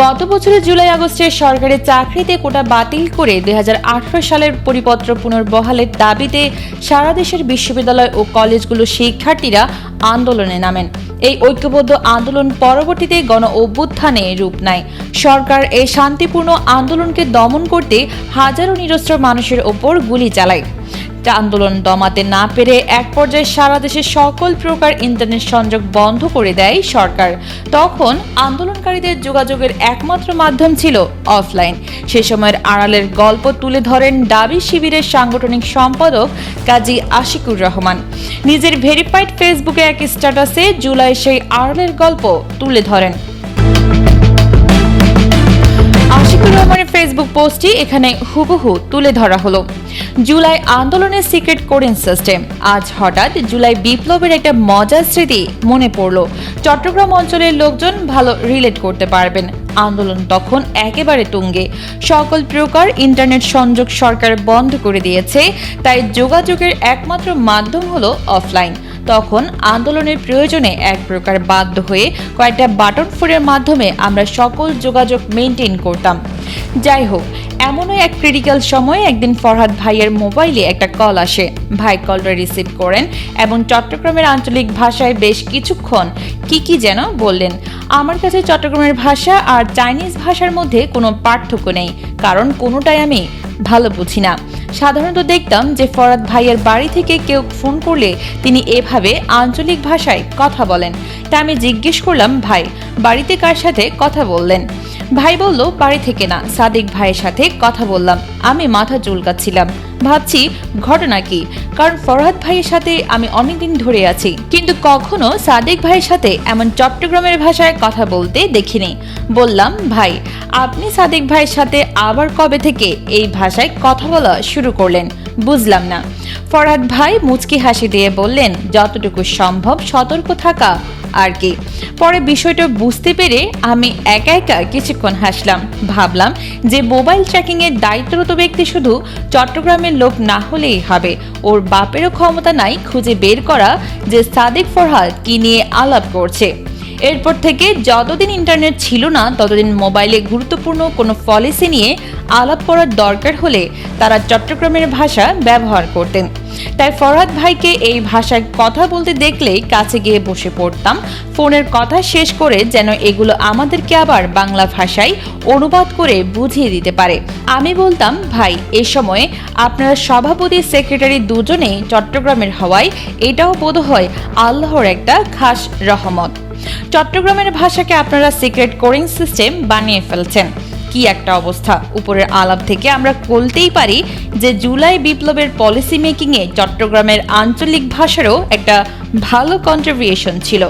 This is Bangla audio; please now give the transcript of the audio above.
গত বছরের জুলাই আগস্টে সরকারি চাকরিতে কোটা বাতিল করে 2018 সালের পরিপত্র পুনর্বহালের দাবিতে সারা দেশের বিশ্ববিদ্যালয় ও কলেজগুলোর শিক্ষার্থীরা আন্দোলনে নামেন। এই ঐক্যবদ্ধ আন্দোলন পরবর্তীতে গণ অভ্যুত্থানে রূপ নেয়। সরকার এই শান্তিপূর্ণ আন্দোলনকে দমন করতে হাজারো নিরস্ত্র মানুষের ওপর গুলি চালায়। আন্দোলন দমাতে না পেরে এক পর্যায়ে সারা দেশে সকল প্রকার ইন্টারনেট সংযোগ বন্ধ করে দেয় সরকার। তখন আন্দোলনকারীদের যোগাযোগের একমাত্র মাধ্যম ছিল অফলাইন। সে সময়ের আড়ালের গল্প তুলে ধরেন দাবি শিবিরের সাংগঠনিক সম্পাদক কাজী আশিকুর রহমান। নিজের ভেরিফাইড ফেসবুকে এক স্ট্যাটাসে জুলাই সেই আড়ালের গল্প তুলে ধরেন। আশিকুর রহমানের ফেসবুক পোস্টটি এখানে হুবহু তুলে ধরা হলো। জুলাই আন্দোলনের সিক্রেট কোডিং সিস্টেম। আজ হঠাৎ জুলাই বিপ্লবের একটা মজার স্মৃতি মনে পড়ল। চট্টগ্রাম অঞ্চলের লোকজন ভালো রিলেট করতে পারবেন। আন্দোলন তখন একেবারে তুঙ্গে। সকল প্রকার ইন্টারনেট সংযোগ সরকার বন্ধ করে দিয়েছে, তাই যোগাযোগের একমাত্র মাধ্যম হলো অফলাইন। তখন আন্দোলনের প্রয়োজনে এক প্রকার বাধ্য হয়ে কয়েকটা বাটন ফোনের মাধ্যমে আমরা সকল যোগাযোগ মেনটেন করতাম। যাই হোক, এমনই এক ক্রিটিক্যাল সময়ে একদিন ফরহাদ ভাইয়ের মোবাইলে একটা কল আসে। ভাই কলটা রিসিভ করেন এবং চট্টগ্রামের আঞ্চলিক ভাষায় বেশ কিছুক্ষণ কি যেন বললেন। আমার কাছে চট্টগ্রামের ভাষা আর চাইনিজ ভাষার মধ্যে কোনো পার্থক্য নেই, কারণ কোনোটাই আমি ভালো বুঝি না। সাধারণত দেখতাম যে ফরহাদ ভাইয়ের বাড়ি থেকে কেউ ফোন করলে তিনি এভাবে আঞ্চলিক ভাষায় কথা বলেন। তা আমি জিজ্ঞেস করলাম, ভাই বাড়িতে কার সাথে কথা বললেন? ভাই বলল, বাড়ি থেকে না, সাদিক ভাইয়ের সাথে কথা বললাম। আমি মাথা চুলকাচ্ছিলাম, ভাবছি ঘটনা কি, কারণ ফরহাদ ভাইয়ের সাথে আমি অনেকদিন ধরে আছি, কিন্তু কখনো সাদিক ভাইয়ের সাথে এমন চট্টগ্রামের ভাষায় কথা বলতে দেখিনি। বললাম, ভাই আপনি সাদিক ভাইয়ের সাথে আবার কবে থেকে এই ভাষায় কথা বলা শুরু করলেন? বুঝলাম না। ফরহাদ ভাই মুচকি হাসি দিয়ে বললেন, যতটুকু সম্ভব সতর্ক থাকা আর কি। পরে বিষয়টা বুঝতে পেরে আমি একা একা কিছুক্ষণ হাসলাম। ভাবলাম যে মোবাইল ট্র্যাকিং এর দায়িত্বরত ব্যক্তি শুধু চট্টগ্রামের লোক না হলেই হবে, ওর বাপেরও ক্ষমতা নাই খুঁজে বের করা যে সাদিক ফরহাদ কি নিয়ে আলাপ করছে। এরপর থেকে যতদিন ইন্টারনেট ছিল না ততদিন মোবাইলে গুরুত্বপূর্ণ কোনো পলিসি নিয়ে আলাপ করার দরকার হলে তারা চট্টগ্রামের ভাষা ব্যবহার করতেন। তাই ফরহাদ ভাইকে এই ভাষায় কথা বলতে দেখলেই কাছে গিয়ে বসে পড়তাম। ফোনের কথা শেষ করে যেন এগুলো আমাদেরকে আবার বাংলা ভাষায় অনুবাদ করে বুঝিয়ে দিতে পারে। আমি বলতাম, ভাই এ সময়ে আপনারা সভাপতি সেক্রেটারি দুজনেই চট্টগ্রামের হওয়ায় এটাও বোধহয় আল্লাহর একটা খাস রহমত। চট্টগ্রামের ভাষাকে আপনারা সিক্রেট কোডিং সিস্টেম বানিয়ে ফেলছেন। কি একটা অবস্থা! উপরের আলাপ থেকে আমরা বলতেই পারি যে জুলাই বিপ্লবের পলিসি মেকিংয়ে চট্টগ্রামের আঞ্চলিক ভাষারও একটা ভালো কন্ট্রিবিউশন ছিল।